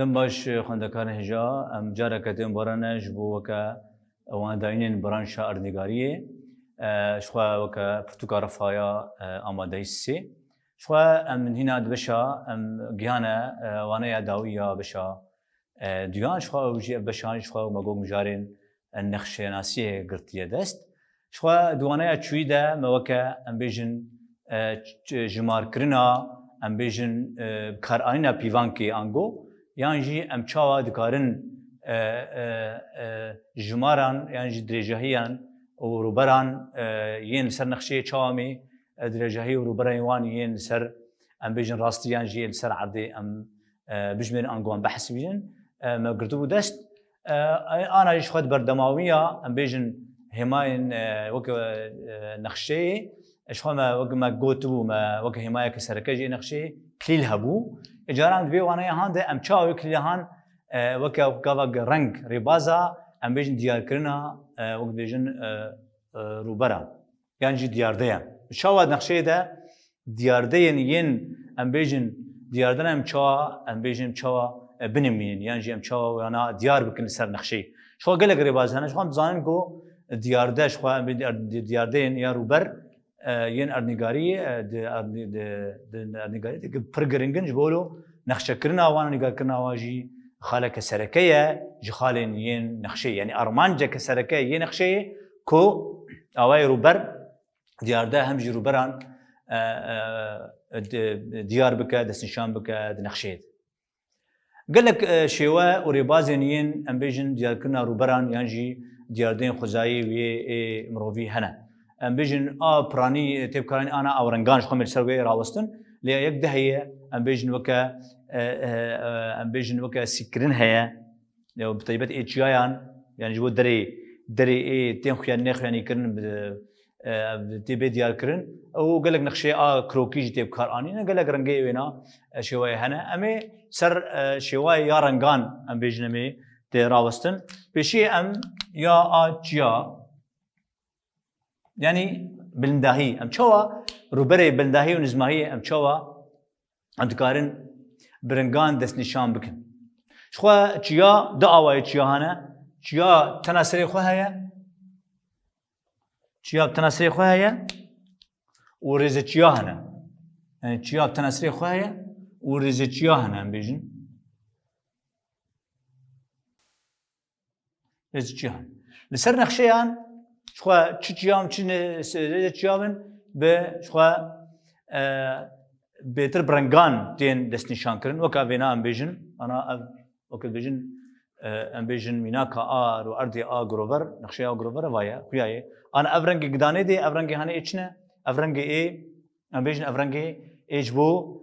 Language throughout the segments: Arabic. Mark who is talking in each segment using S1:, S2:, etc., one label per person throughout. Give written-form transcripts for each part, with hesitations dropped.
S1: دم باش خوندکان هجا ام جارا کتیم برانش بو وکا وان داینین برانشا اردگاریه شخوا وکا پرتوکار فایا آماده سی شخوا ام هنا دبشا ام گیانه وانه داویا بشا دیان شخوا وجی بشان شخوا مگو مجارین النقشه ناسیه قرطیه دست شخوا دوانه چویده موکا ام بیجن جمار کرنا ام بیجن کار آینا پیوانکی آنگو یعنی جی ام چاوا دکارن جماران یعنی جی درجهیان و روبران ین سر نقشه چامی درجهی و روبران وان ین سر ام بیجن راستی یعنی جی سر عرضی ام بجمن آنگوان بحث بیجن ما قرطو دست آنا جیش خود بردماویه ام بیجن هماین وک نقشه شخوا ما قوتو ما وک همایه کسرکجی نقشه کلیل هبو اجاران دوی وانه هنده ام چاوی کلیهان وک رنگ ریبازا ام بیجن دیار کرنا وک بیجن روبرا یعنی جی دیارده ام چاوا نقشه ده دیارده ین ام بیجن دیاردن ام چاوا ام بیجن چاوا بنمین یعنی جی ام چاوا وانا دیار بکن سر نقشه شو گله ریباز هنه شو بزانن کو دیارده شو دیارده یا روبر ين أرنيجاري أرنيجاري برجرينجن جبولو نخشة كرنا وانا نجار كرنا واجي خالة كسركية جخالين ين نخشة يعني أرمانجة كسركية ين نخشة كو أواي روبر ديار ده هم جي روبران ديار بكا دستنشان بكا دنخشة قال لك شواء وريبازين ين أمبيجن ديار كرنا روبران ينجي ديار دين خزاي وي مروفي هنا ام بیجن پرانی تیب کارانی آنا اورنگانش خمیر سروی راوستن لیا یک ده هی ام بیجن وکا سکرین هیا لیا بطیبت ایچیان یعنی جو دری ای تیم خیان نخیانی کرن تیب دیار کرن او قالك نقشه کروکیج تیب کارانی نه قالك رنگی وینا شوای هنه امی سر شوای یا رنگان ام بیجن می تی راوستن پیشی ام یا چیا يعني بلنداهي ام شوا روبري بلنداهي ونزماهي ام شوا عندكارن برنغان دس نشان بكن شخوا تشيا دعوه تشيا هنا تشيا تناسري خو هيا تشيا تناسري خو هيا ورز تشيا هنا يعني تشيا تناسري خو هيا ورز تشيا هنا بيجن رز تشيا لسر نخشيان شخوا تشيام تشيامن بشخوا بيتر برنغان تين دستنشان كرن وكا فينا امبيجن انا وكا بيجن امبيجن ميناكا ار واردي غروفر نقشيا غروفر وايا خوياي انا افرنجي قداني دي افرنجي هاني اتشنا افرنجي اي امبيجن افرنجي ايجبو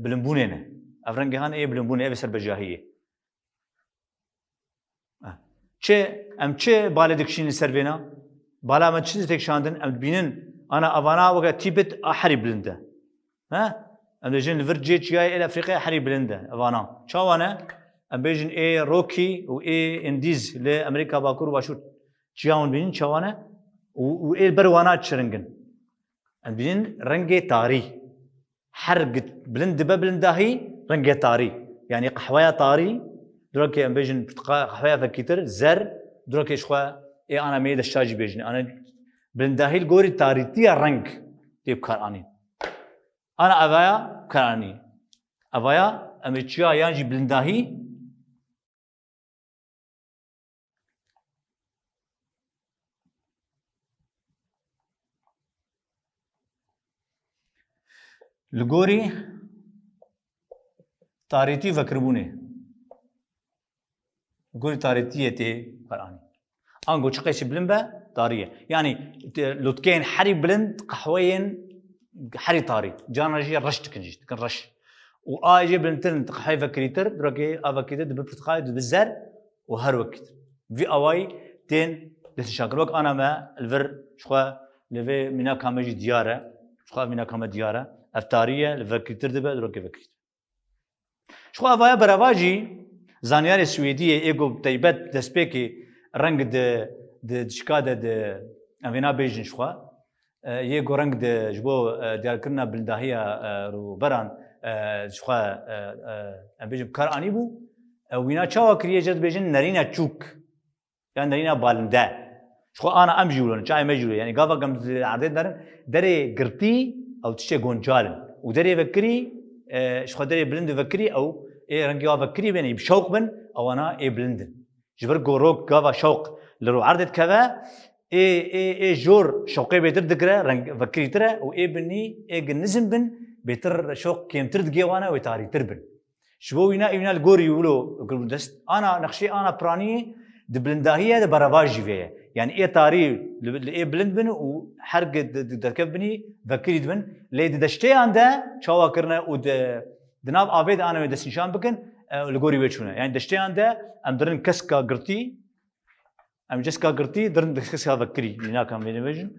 S1: بلمبونينه افرنجي هاني اي بلمبوني بسر بجاهيه چه ام چه بالا دکشین سروینا بالا ما چیزی تکشاندن ام بینن انا اوانا وقت تیبت احری بلنده ها ام بيجن الفرجي جاي الى افريقيا حري بلنده اوانا شوانا ام بيجن اي روكي و اي انديز لامريكا باكور باشور جاون بين شوانا و اي بروانا تشرنجن ام بين رنجي طاري حرق بلند بلنداهي رنجي طاري يعني قحويا طاري دروكي ام بيجن قحويا فكيتر زر دروكي شخوا اي انا ميد الشاجي بيجن انا بلنداهي الجوري تاريتي رنج تيب كاراني انا ابايا كاراني ابايا امريكا يانجي بلنداهي الجوري تاريتي فكربوني قولي تاريتية تي قرآني أنقو شقيش بلنبا طارية يعني لوتكين حري بلند قحوين حري طاري جانا جي رش تكنجي تكن رش وآجي بلنتن قحوي فكريتر دروكي أفكيتر دبرتقاي دبزر وهر وقت في أواي تين دستشاكر وقت أنا ما الفر شخوا لفي منا كامجي ديارة شخوا منا كام ديارة أفتارية الفكريتر دبا دروكي فكريتر شخوا أفايا برافاجي زانياري سويدية إيجو تيبت دسبيكي رنگ د شكادة د أفينا بيجن شخوا يجو رنگ د جبو ديال كرنا بلداهية رو بران شخوا ام بيجن كار اني بو وينا چاوا كريه جد بيجن نرينا تشوك يعني نرينا بالندا شخوا انا ام جولون چاي مجول يعني قافا قم عرض دري قرتي او تشي غونجالن ودري فكري شخوا دري بلند فكري او اي رنجي فكري بين بشوق بن او انا اي بلندن جبر جوروك قافا شوق لو عرضت كذا اي جور شوقي بيتر دكره رنج فكري ترى واي بني اي جنزم بن بيتر شوق كيم ترد جيوانا وتاري تربن شبو ينا الجوري يقولوا دست انا نقشي انا براني دبلنداهيه دبرافاجي فيها يعني اي تاري اي بلند بن وحرق دركب بني فكري بن لي دشتي عنده شوا كرنا ود دناب ابيد انا دس نشان بكن الجوري ويتشونا يعني دشتي عنده ام درن كسكا قرتي ام جسكا قرتي درن كسكا فكري هنا كان فيجن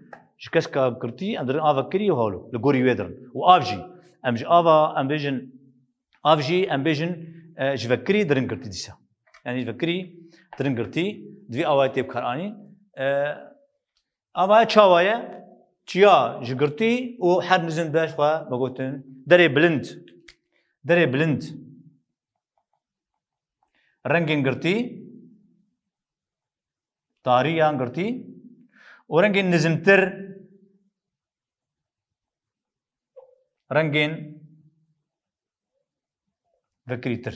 S1: كسكا قرتي ام درن افكري وهولو الجوري ويدرن وافجي ام افا ام فيجن افجي ام فيجن جفكري درن قرتي ديسا يعني فكري درن قرتي دوي اواتي بكراني اما تشاوايا تشيا جقرتي وحد نزن باش خا بقولتن دري بلند رنجين قرتي طاريان قرتي ورنجين نزمتر رنجين فكريتر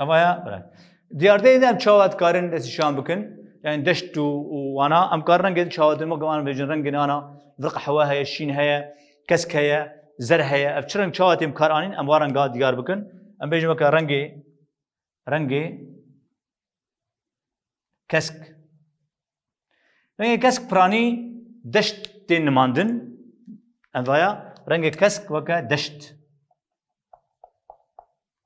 S1: أمايا دياردي إذا شاوات كارن دشان بكن يعني دشت وانا ام كارن قد شاوات ما كمان بيجن رنجين انا فرق حواها الشين هيا كسك هيا زر هيا ابشرن شاوات ام كارانين ام وارن قاد ديار بكن ام بيجن مكا رنجي كسك رنجي كسك براني دشت تين نماندن ام فايا رنجي كسك وكا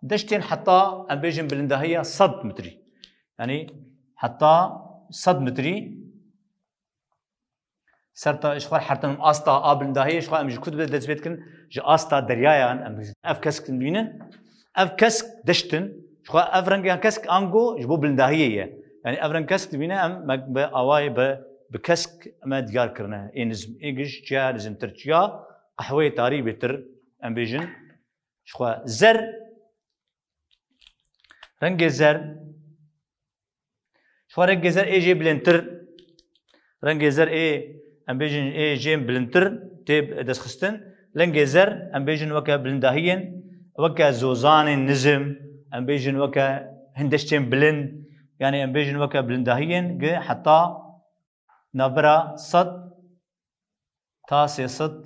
S1: دشتين حتى ام بيجن بلندهية 100 متري يعني حتى 100 متري سرتا اشخار حرتن استا ابلندهية اشخار ام كتب دزبيت كن ج استا دريايان ام اف كسك بينن اف كسك دشتن اشخار اف رنج كسك انجو جبو بلندهية يعني اف رنج كسك بينن ام اواي بكسك ما ديار كرنا انزم ايجش جا لازم ترجيا قحوي تاري بتر ام بيجن اشخار زر رنگ زر شو رنگ زر ايجي بلنتر رنگ زر اي ام بيجن اي جيم بلنتر تيب دسخستن رنگ زر ام بيجن وكا بلنداهين وكا زوزان نزم ام بيجن وكا هندشتين بلند يعني ام بيجن وكا بلنداهين حتى نبرا 100 تا 300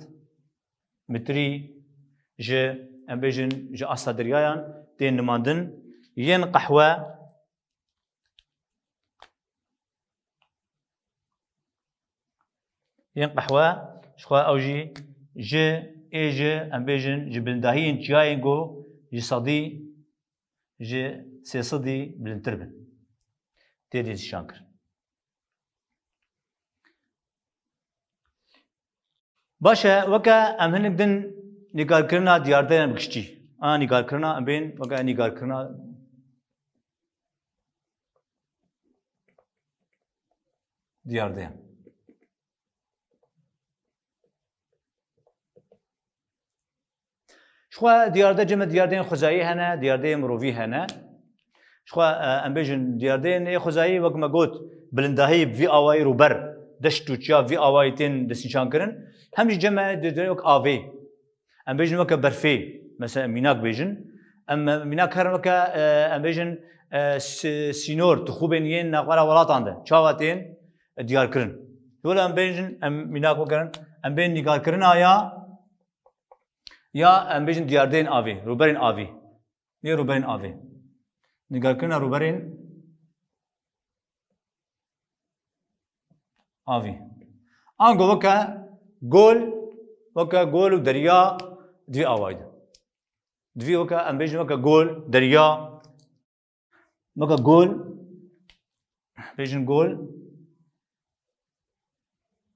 S1: متري ج ام بيجن ج اسا دريايان تين نماندن ين قحوة شخوا أوجي ج إيج أم بيجن جبلنداهين جاينجو جصدي ج سيصدي بلنتربن تيدي شانكر باشا وكا أم هندن نقال كرنا دياردين بكشتي أنا نقال كرنا أم بين وكا نقال كرنا دياردين شخوا دياردا جمع دياردين خزائي هنا دياردين مروفي هنا شخوا ام بيجن دياردين اي خزائي وقت ما قلت بلنداهي في اواي روبر دشتو تشا في اواي تين دسنشان كرن همش جمع دياردين وك افي ام بيجن وك برفي مثلا ميناك بيجن ام ميناك هر وك ام بيجن سينور تخوبين ين نقرا ولاتانده تشاواتين ديار كرن ولا ام بيجن ام ميناك وكرن ام بين ديار كرن يا ام بيجن دياردين افي روبرين افي ني روبرين افي نقال كنا روبرين افي انغو وكا جول ودريا دفي اوايد دفي وكا ام بيجن وكا جول دريا وكا جول بيجن جول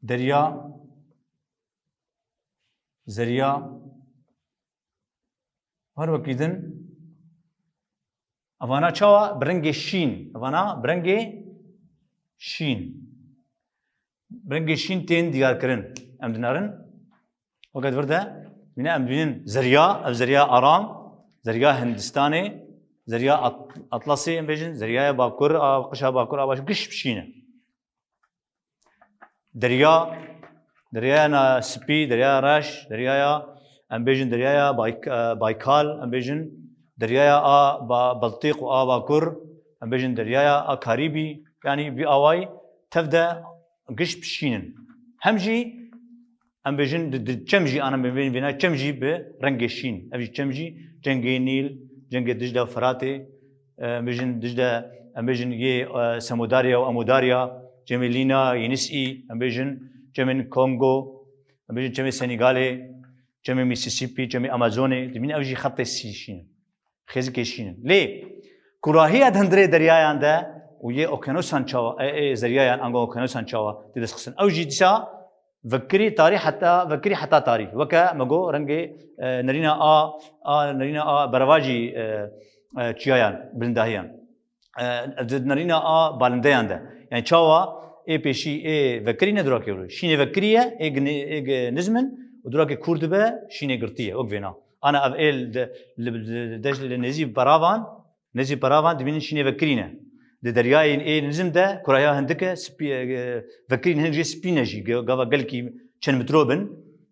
S1: دريا زريا هر وكيدن افانا چاوا برنگي شين افانا برنگي شين برنگی شین تین دیار کرن ام دنارن وقت ورده من ام بینن زریا اف زریا آرام زریا هندستانی زریا اطلسی ام بیشن زریا باکور قشا باکور آباش گش بشینه دریا نا سپی دریا راش دریا ام بیشن دریا بایکال ام بیشن دریا بلطیق و باکور ام بیشن دریا کاریبی يعني في أواي تبدأ قش بشينن همجي أم بيجن تشمجي أنا بين بينا تشمجي برنج الشين أبي تشمجي جنجي النيل جنجي دجلة وفراتي بيجن دجلة أم بيجن يه سموداريا وأموداريا جميلينا ينسئي أم بيجن جمين كونغو أم بيجن جمين سنغالي جمين ميسيسيبي جمين أمازوني دمين أبجي خط السيشين خزك الشين ليه كراهية هندري دريا عنده ويا أوكيانوسان شوا زريان أنغو أوكيانوسان شوا تدرس خصن أو جي دسا فكري تاريخ حتى تاريخ وكا مجو رنجي نرينا نرينا برواجي تشيان بلندهيان نرينا بالنديان ده يعني شوا بيشي فكري ندرا كيلو شيني فكرية نزمن ودرا كردبة شيني قرطية وقفنا أنا أفعل دجل نزي براvan دبين شيني فكرينا دریای این نظم ده کرایا هندکه سپی فکرین هنگی سپی نجی گاوا گلکی چند متروبن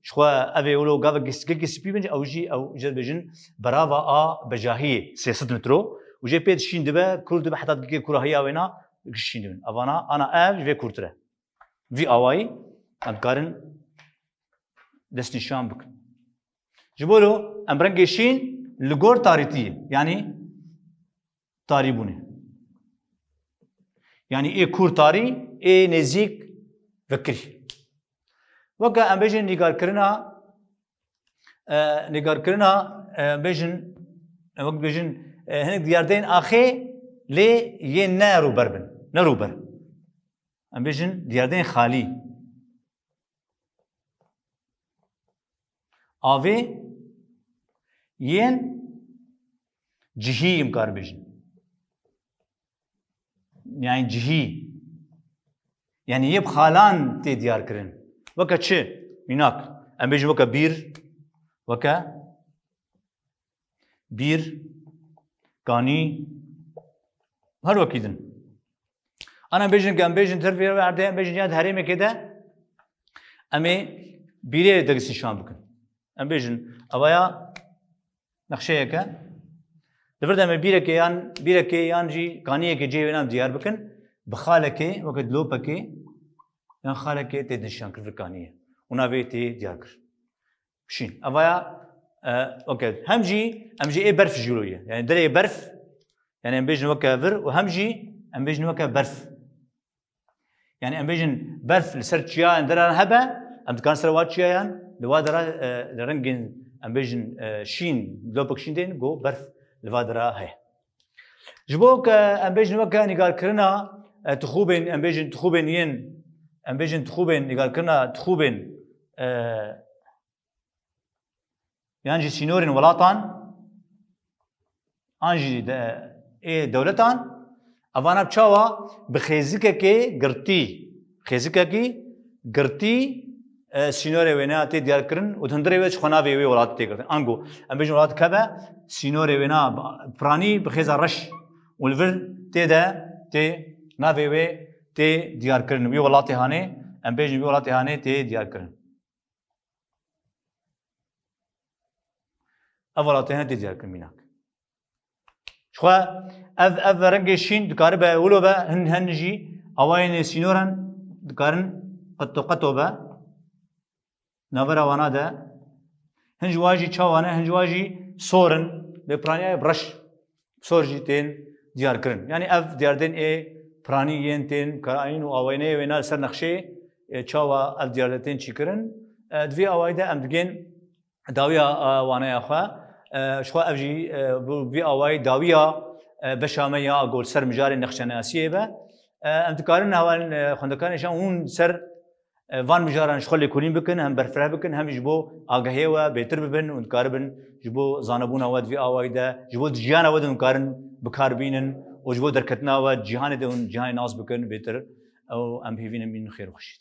S1: شخوا اوه ولو گاوا گلکی سپی بنج اوجی او جد بجن براوا بجاهیه 300 مترو وجه پید شین دبه کرد دبه حتی گلکی کراهیا وینا گشین دبن اوانا انا اف جوی کورتره وی آوای ام کارن دست نشان بکن جبولو ام برنگشین لگور تاریتیه یعنی تاریبونه يعني إيه كورتاري إيه نزيك فكري وكا أم بيجن نيجار كرنا بيجن وقت بيجن هناك دياردين آخي لي ين نروبر أم بيجن دياردين خالي آوي ين جهي إمكار بيجن يعني جهي يعني يب خالان تي ديار كرن وكا تشي هناك ام بيجي وكا بير كاني هر وكيدن انا بيجن ترفيه وعده بيجن ياد هريمه كده امي بيري دغسي شان بكن ام بيجن ابايا نقشيكا دفرد أم بيرك يان جي كانية كجي ونام ديار بكن بخالك وقت لوبك يان خالك تدنشان كر كانية ونابي تي ديار كر شين أبايا أوكي همجي إيه برف جلوية يعني دري برف يعني أم بيجن وكا فر وهمجي أم بيجن وكا برف يعني أم بيجن برف لسر شيان دران هبا أم كان سروات شيان لوادرا لرنجن أم بيجن شين لوبك شين دين جو برف الفادرا هي جبوك ام بيجن وكا نيغال كرنا تخوبن ام بيجن تخوبن ين ام بيجن تخوبن نيغال كرنا تخوبن يانجي سينورين ولاتان انجي دولتان افانا بچاوا بخيزككي غرتي سينوري وينا تي ديار كرن وتندري ويش خنا في ولات تي كرن انغو ام بيجن ولات كبا سينوري وينا براني بخيزا رش والفل تي دا تي نافي وي تي ديار كرن وي ولاتي هاني ام بيجن وي ولاتي هاني تي ديار كرن اولاتي هاني تي ديار كرن ميناك شخوا اف رنگشين دكاربا ولوبا هنجي اواين سينوران دكارن قطو با نابرا وانا ده هنجواجي چاوانا هنجواجي سورن ببرانيا برش سورجي تين ديار كرن يعني اف دياردين براني ين تين كاين واوينه وينا سر نقشي چاوا اف دياردين چي كرن دوي اوايده ام دگين داويا وانا يا خوا شخوا افجي بي اواي داويا بشاميا اقول سر مجاري نقشناسيه با ام دكارن هوان خندكان شان هون سر وان مجاران شغل كولين بكن هم برفره بكن هم جبو آگاهی و بهتر ببن و کاربن جبو زانبون آواد وی آوایده جبو جهان آواد و کارن بکاربینن و جبو درکتنا و جهان ده و جهان ناز بکن بهتر او ام هیوین من خیر خوشید.